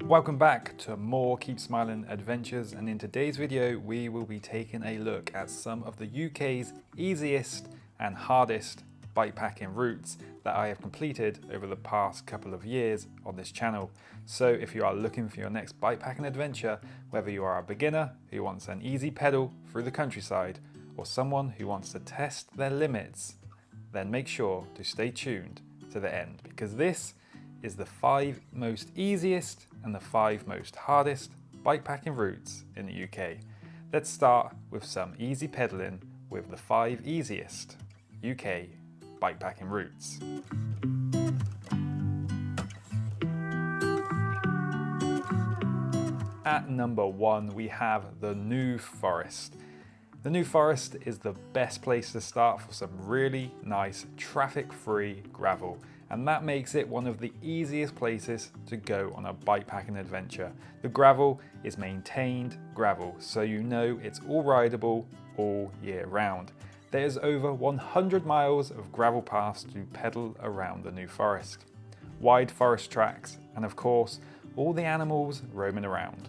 Welcome back to more Keep Smiling adventures, and in today's video we will be taking a look at some of the UK's easiest and hardest bikepacking routes that I have completed over the past couple of years on this channel. So if you are looking for your next bikepacking adventure, whether you are a beginner who wants an easy pedal through the countryside or someone who wants to test their limits, then make sure to stay tuned to the end, because this is the 5 most easiest and the 5 most hardest bikepacking routes in the UK. Let's start with some easy pedaling with the 5 easiest UK bikepacking routes. At number 1 we have the New Forest. The New Forest is the best place to start for some really nice traffic-free gravel, and that makes it one of the easiest places to go on a bikepacking adventure. The gravel is maintained gravel, so you know it's all rideable all year round. There's over 100 miles of gravel paths to pedal around the New Forest. Wide forest tracks, and of course, all the animals roaming around.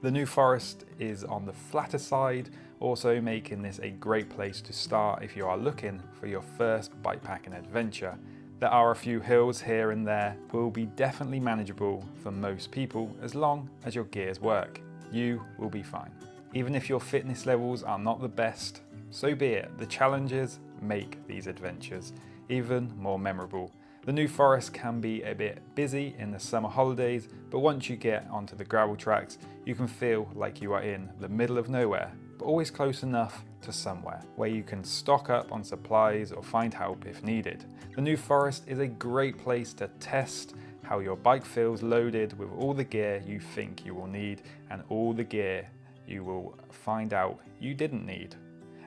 The New Forest is on the flatter side, also making this a great place to start if you are looking for your first bikepacking adventure. There are a few hills here and there, but will be definitely manageable for most people as long as your gears work. You will be fine. Even if your fitness levels are not the best, so be it. The challenges make these adventures even more memorable. The New Forest can be a bit busy in the summer holidays, but once you get onto the gravel tracks, you can feel like you are in the middle of nowhere, but always close enough to somewhere where you can stock up on supplies or find help if needed. The New Forest is a great place to test how your bike feels loaded with all the gear you think you will need and all the gear you will find out you didn't need.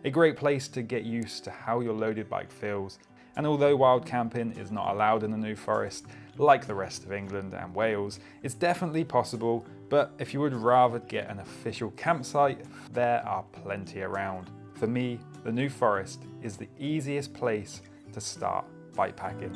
A great place to get used to how your loaded bike feels. And although wild camping is not allowed in the New Forest, like the rest of England and Wales, it's definitely possible, but if you would rather get an official campsite, there are plenty around. For me, the New Forest is the easiest place to start bikepacking.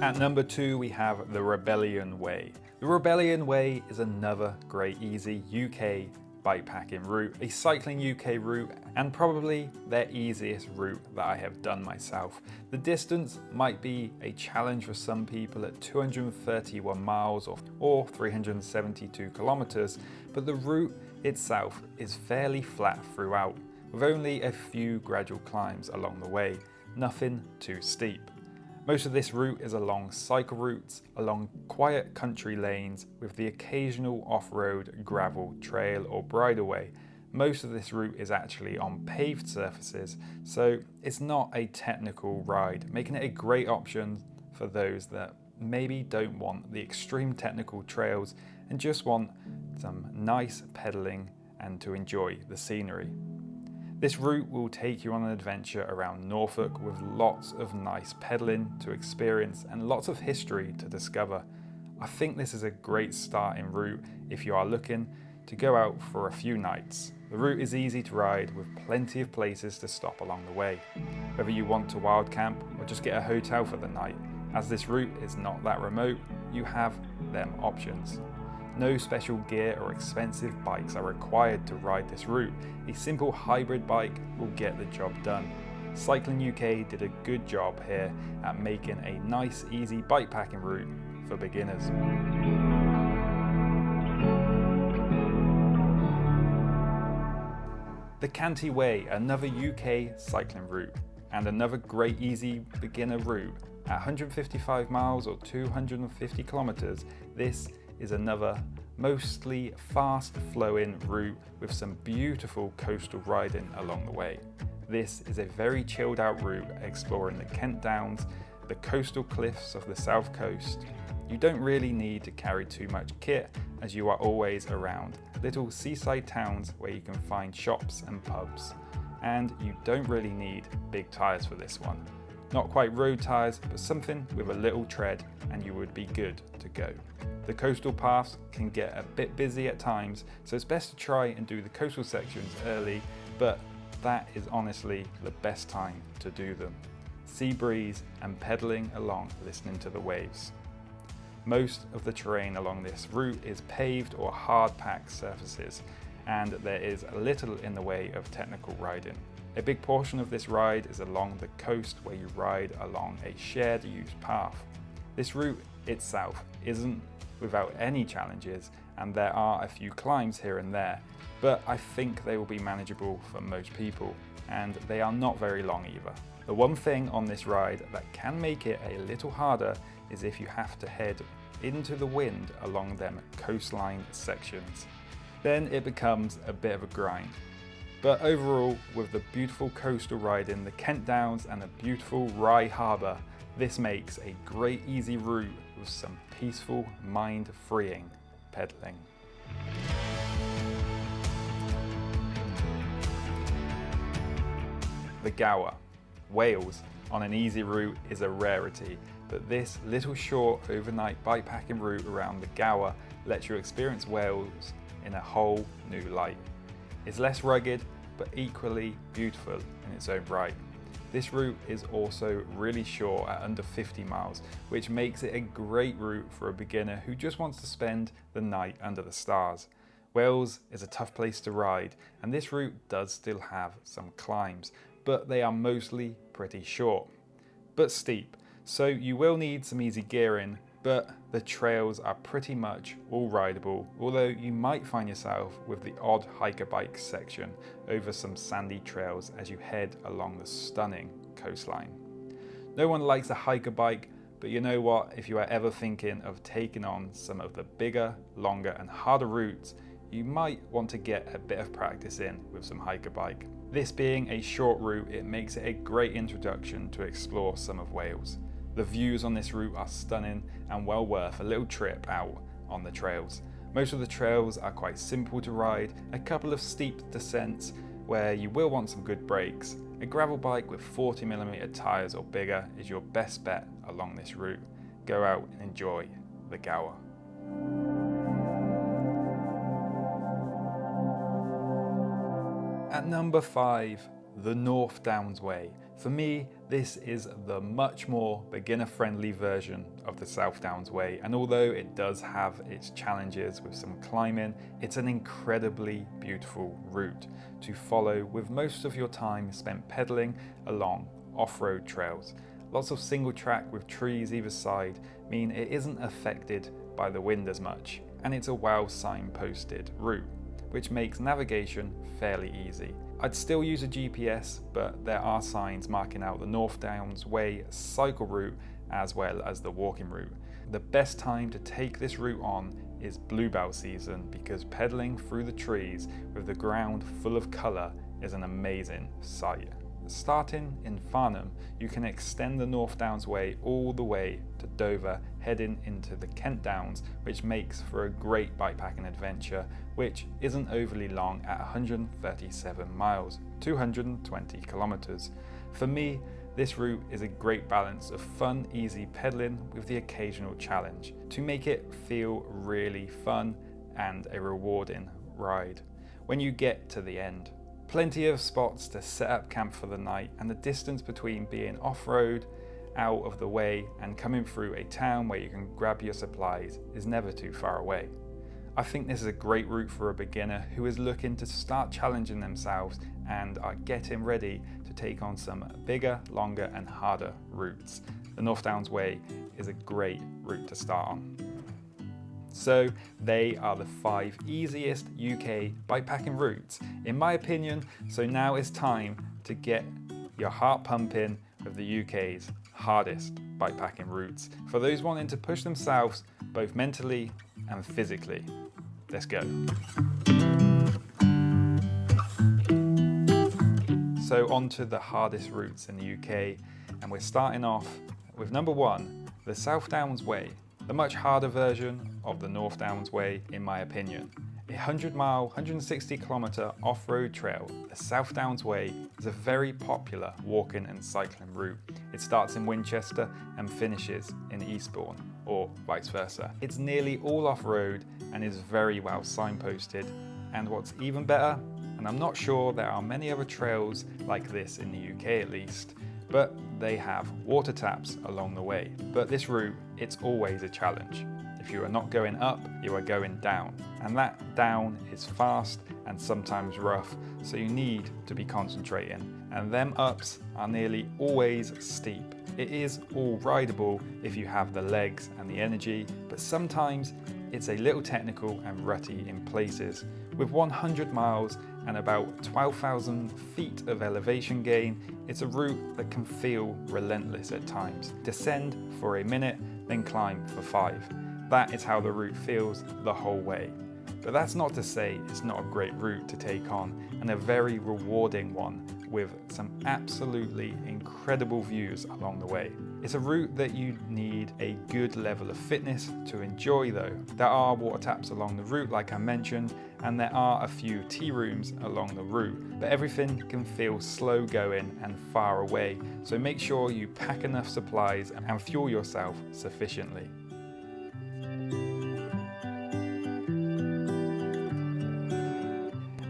At number 2 we have the Rebellion Way. The Rebellion Way is another great easy UK bikepacking route, a cycling UK route, and probably their easiest route that I have done myself. The distance might be a challenge for some people at 231 miles or 372 kilometers, but the route itself is fairly flat throughout, with only a few gradual climbs along the way, nothing too steep. Most of this route is along cycle routes, along quiet country lanes with the occasional off-road gravel trail or bridleway. Most of this route is actually on paved surfaces, so it's not a technical ride, making it a great option for those that maybe don't want the extreme technical trails and just want some nice pedaling and to enjoy the scenery. This route will take you on an adventure around Norfolk with lots of nice pedaling to experience and lots of history to discover. I think this is a great starting route if you are looking to go out for a few nights. The route is easy to ride with plenty of places to stop along the way, whether you want to wild camp or just get a hotel for the night. As this route is not that remote, you have them options. No special gear or expensive bikes are required to ride this route. A simple hybrid bike will get the job done. Cycling UK did a good job here at making a nice, easy bikepacking route for beginners. The Canti Way, another UK cycling route, and another great easy beginner route. At 155 miles or 250 kilometers, this is another mostly fast flowing route with some beautiful coastal riding along the way. This is a very chilled out route exploring the Kent Downs, the coastal cliffs of the south coast. You don't really need to carry too much kit as you are always around little seaside towns where you can find shops and pubs. And you don't really need big tyres for this one. Not quite road tyres, but something with a little tread and you would be good to go. The coastal paths can get a bit busy at times, so it's best to try and do the coastal sections early, but that is honestly the best time to do them. sea breeze and pedalling along listening to the waves. Most of the terrain along this route is paved or hard packed surfaces, and there is little in the way of technical riding. A big portion of this ride is along the coast where you ride along a shared use path. This route itself isn't without any challenges, and there are a few climbs here and there, but I think they will be manageable for most people, and they are not very long either. The one thing on this ride that can make it a little harder is if you have to head into the wind along them coastline sections. Then it becomes a bit of a grind. But overall, with the beautiful coastal riding, the Kent Downs and the beautiful Rye Harbour, this makes a great easy route with some peaceful, mind-freeing pedalling. The Gower, Wales, on an easy route is a rarity, but this little short overnight bikepacking route around the Gower lets you experience Wales in a whole new light. It's less rugged, but equally beautiful in its own right. This route is also really short at under 50 miles, which makes it a great route for a beginner who just wants to spend the night under the stars. Wales is a tough place to ride, and this route does still have some climbs, but they are mostly pretty short, but steep, so you will need some easy gearing, but the trails are pretty much all rideable, although you might find yourself with the odd hiker bike section over some sandy trails as you head along the stunning coastline. No one likes a hiker bike, but you know what, if you are ever thinking of taking on some of the bigger, longer and harder routes, you might want to get a bit of practice in with some hiker bike. This being a short route, it makes it a great introduction to explore some of Wales. The views on this route are stunning and well worth a little trip out on the trails. Most of the trails are quite simple to ride, a couple of steep descents where you will want some good brakes. A gravel bike with 40mm tyres or bigger is your best bet along this route. Go out and enjoy the Gower. At number 5, the North Downs Way. For me, this is the much more beginner-friendly version of the South Downs Way, and although it does have its challenges with some climbing, it's an incredibly beautiful route to follow, with most of your time spent pedaling along off-road trails. Lots of single track with trees either side mean it isn't affected by the wind as much, and it's a well signposted route, which makes navigation fairly easy. I'd still use a GPS, but there are signs marking out the North Downs Way cycle route as well as the walking route. The best time to take this route on is bluebell season, because pedaling through the trees with the ground full of colour is an amazing sight. Starting in Farnham, you can extend the North Downs Way all the way to Dover, heading into the Kent Downs, which makes for a great bikepacking adventure, which isn't overly long at 137 miles, 220 kilometers. For me, this route is a great balance of fun, easy pedaling with the occasional challenge to make it feel really fun and a rewarding ride when you get to the end. Plenty of spots to set up camp for the night, and the distance between being off-road, out of the way, and coming through a town where you can grab your supplies is never too far away. I think this is a great route for a beginner who is looking to start challenging themselves and are getting ready to take on some bigger, longer and harder routes. The North Downs Way is a great route to start on. So they are the 5 easiest UK bikepacking routes, in my opinion. So now it's time to get your heart pumping with the UK's hardest bikepacking routes for those wanting to push themselves both mentally and physically. Let's go. So on to the hardest routes in the UK, and we're starting off with number 1, the South Downs Way. The much harder version of the North Downs Way, in my opinion. A 100-mile, 160-kilometre off-road trail, the South Downs Way is a very popular walking and cycling route. It starts in Winchester and finishes in Eastbourne, or vice versa. It's nearly all off-road and is very well signposted. And what's even better, and I'm not sure there are many other trails like this in the UK at least, but they have water taps along the way. But this route, it's always a challenge. If you are not going up, you are going down. And that down is fast and sometimes rough, so you need to be concentrating. And them ups are nearly always steep. It is all rideable if you have the legs and the energy, but sometimes it's a little technical and rutty in places. With 100 miles and about 12,000 feet of elevation gain, it's a route that can feel relentless at times. Descend for a minute, then climb for 5. That is how the route feels the whole way. But that's not to say it's not a great route to take on, and a very rewarding one with some absolutely incredible views along the way. It's a route that you need a good level of fitness to enjoy though. There are water taps along the route like I mentioned, and there are a few tea rooms along the route, but everything can feel slow going and far away, so make sure you pack enough supplies and fuel yourself sufficiently.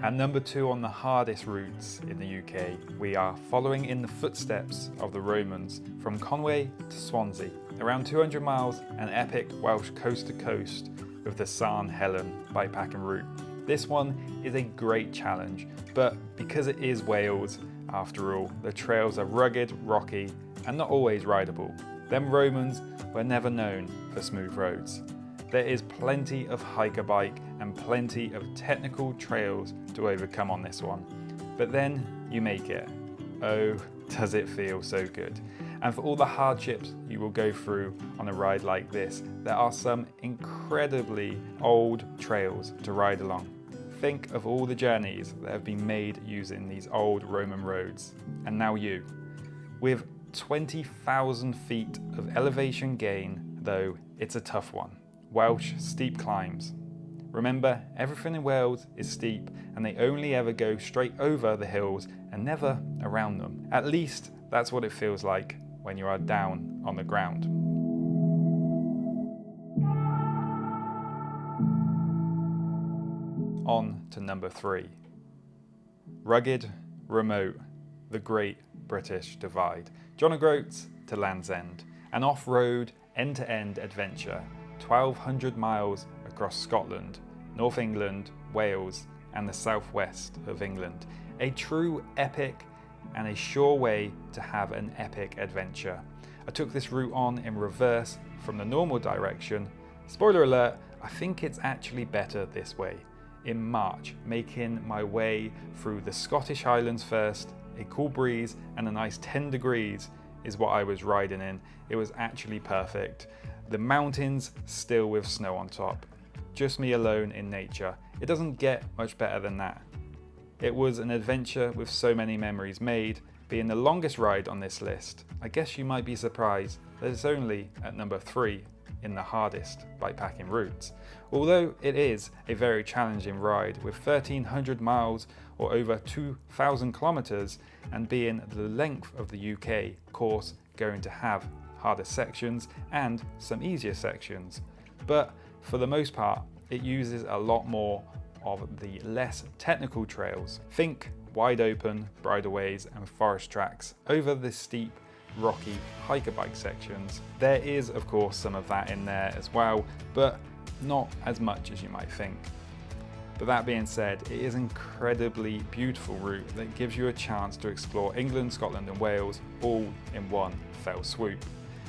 At number 2 on the hardest routes in the UK, we are following in the footsteps of the Romans from Conway to Swansea. Around 200 miles, an epic Welsh coast to coast with the Sarn Helen bikepacking route. This one is a great challenge, but because it is Wales, after all, the trails are rugged, rocky, and not always rideable. Them Romans were never known for smooth roads. There is plenty of hiker bike and plenty of technical trails to overcome on this one. But then you make it. Oh, does it feel so good. And for all the hardships you will go through on a ride like this, there are some incredibly old trails to ride along. Think of all the journeys that have been made using these old Roman roads. And now you. With 20,000 feet of elevation gain, though, it's a tough one. Welsh steep climbs. Remember, everything in Wales is steep and they only ever go straight over the hills and never around them. At least that's what it feels like when you are down on the ground. On to number 3. Rugged, remote, the Great British Divide. John O'Groats to Land's End. An off-road, end-to-end adventure. 1,200 miles across Scotland, North England, Wales, and the southwest of England. A true epic and a sure way to have an epic adventure. I took this route on in reverse from the normal direction. Spoiler alert, I think it's actually better this way. In March, making my way through the Scottish Highlands first, a cool breeze and a nice 10 degrees is what I was riding in. It was actually perfect. The mountains still with snow on top. Just me alone in nature. It doesn't get much better than that. It was an adventure with so many memories made, being the longest ride on this list. I guess you might be surprised that it's only at number 3 in the hardest bikepacking routes. Although it is a very challenging ride with 1,300 miles or over 2,000 kilometers and being the length of the UK, course going to have harder sections and some easier sections. But for the most part, it uses a lot more of the less technical trails. Think wide open bridleways and forest tracks over the steep, rocky hiker bike sections. There is of course some of that in there as well, but not as much as you might think. But that being said, it is an incredibly beautiful route that gives you a chance to explore England, Scotland and Wales all in one fell swoop.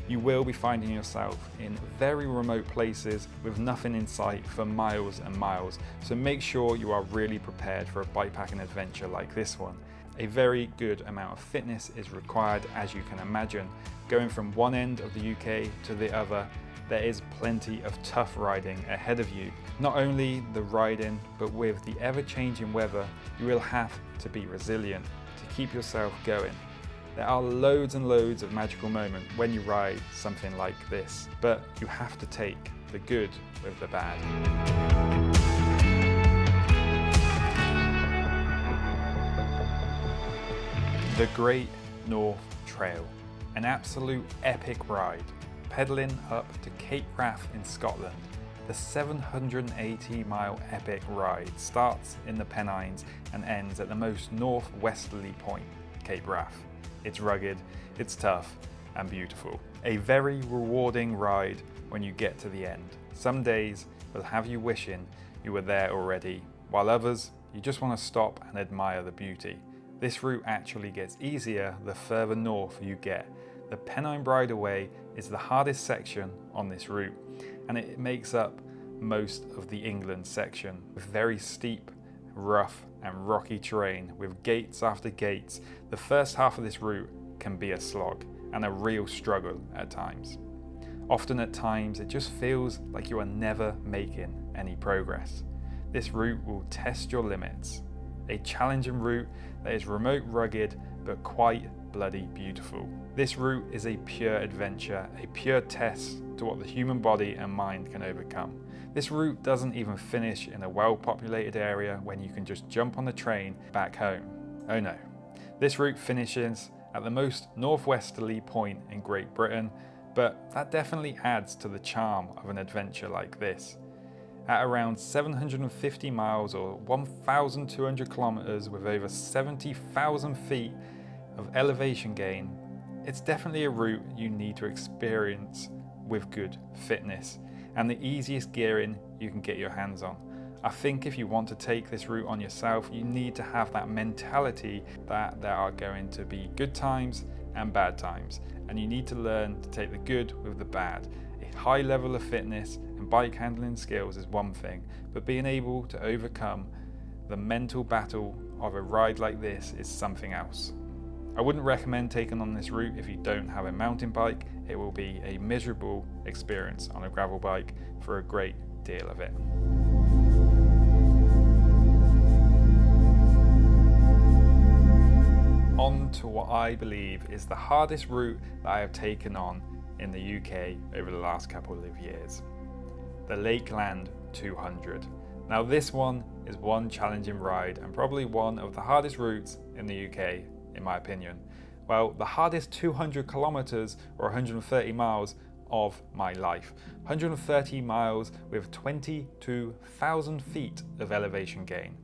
You will be finding yourself in very remote places with nothing in sight for miles and miles, so make sure you are really prepared for a bikepacking adventure like this one. A very good amount of fitness is required, as you can imagine. Going from one end of the UK to the other, there is plenty of tough riding ahead of you. Not only the riding, but with the ever-changing weather, you will have to be resilient to keep yourself going. There are loads and loads of magical moments when you ride something like this, but you have to take the good with the bad. The Great North Trail, an absolute epic ride, pedalling up to Cape Wrath in Scotland. The 780-mile epic ride starts in the Pennines and ends at the most northwesterly point, Cape Wrath. it's rugged, it's tough, and beautiful. A very rewarding ride when you get to the end. Some days will have you wishing you were there already, while others, you just want to stop and admire the beauty. This route actually gets easier the further north you get. The Pennine Bridleway is the hardest section on this route, and it makes up most of the England section, with very steep, rough and rocky terrain with gates after gates. The first half of this route can be a slog and a real struggle at times. Often at times it just feels like you are never making any progress. This route will test your limits. A challenging route that is remote, rugged, but quite bloody beautiful. This route is a pure adventure, a pure test to what the human body and mind can overcome. This route doesn't even finish in a well-populated area when you can just jump on the train back home. Oh no. This route finishes at the most northwesterly point in Great Britain, but that definitely adds to the charm of an adventure like this. At around 750 miles or 1,200 kilometers with over 70,000 feet of elevation gain, it's definitely a route you need to experience with good fitness and the easiest gearing you can get your hands on. I think if you want to take this route on yourself, you need to have that mentality that there are going to be good times and bad times, and you need to learn to take the good with the bad. A high level of fitness and bike handling skills is one thing, but being able to overcome the mental battle of a ride like this is something else. I wouldn't recommend taking on this route if you don't have a mountain bike. It will be a miserable experience on a gravel bike for a great deal of it. On to what I believe is the hardest route that I have taken on in the UK over the last couple of years. The Lakeland 200. Now this one is one challenging ride and probably one of the hardest routes in the UK, in my opinion. Well, the hardest 200 kilometers or 130 miles of my life. 130 miles with 22,000 feet of elevation gain.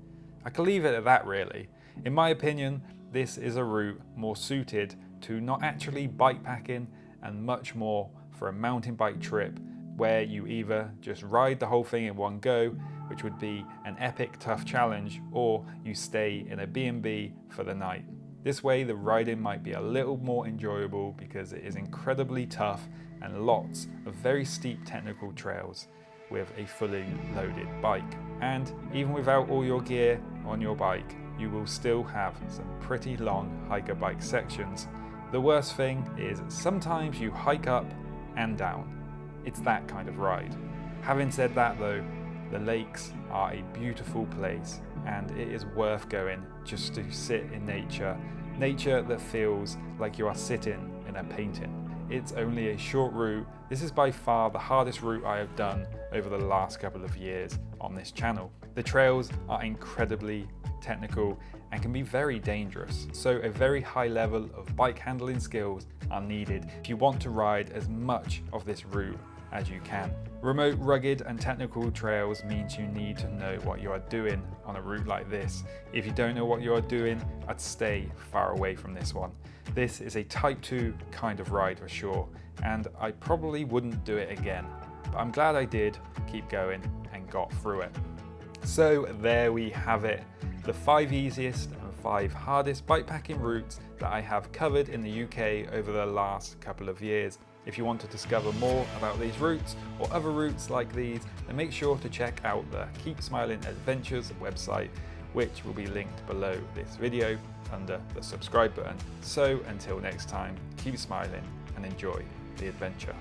I could leave it at that really. In my opinion, this is a route more suited to not actually bikepacking and much more for a mountain bike trip where you either just ride the whole thing in one go, which would be an epic tough challenge, or you stay in a B&B for the night. This way the riding might be a little more enjoyable because it is incredibly tough and lots of very steep technical trails with a fully loaded bike. And even without all your gear on your bike, you will still have some pretty long hiker bike sections. The worst thing is sometimes you hike up and down. It's that kind of ride. Having said that though, the lakes are a beautiful place and it is worth going just to sit in nature that feels like you are sitting in a painting. It's only a short route. This is by far the hardest route I have done over the last couple of years on this channel. The trails are incredibly technical and can be very dangerous, so a very high level of bike handling skills are needed if you want to ride as much of this route as you can. Remote, rugged and technical trails means you need to know what you are doing on a route like this. If you don't know what you are doing, I'd stay far away from this one. This is a type 2 kind of ride for sure, and I probably wouldn't do it again, but I'm glad I did keep going and got through it. So there we have it, the 5 easiest and 5 hardest bikepacking routes that I have covered in the UK over the last couple of years. If you want to discover more about these routes or other routes like these, then make sure to check out the Keep Smiling Adventures website, which will be linked below this video under the subscribe button. So until next time, keep smiling and enjoy the adventure.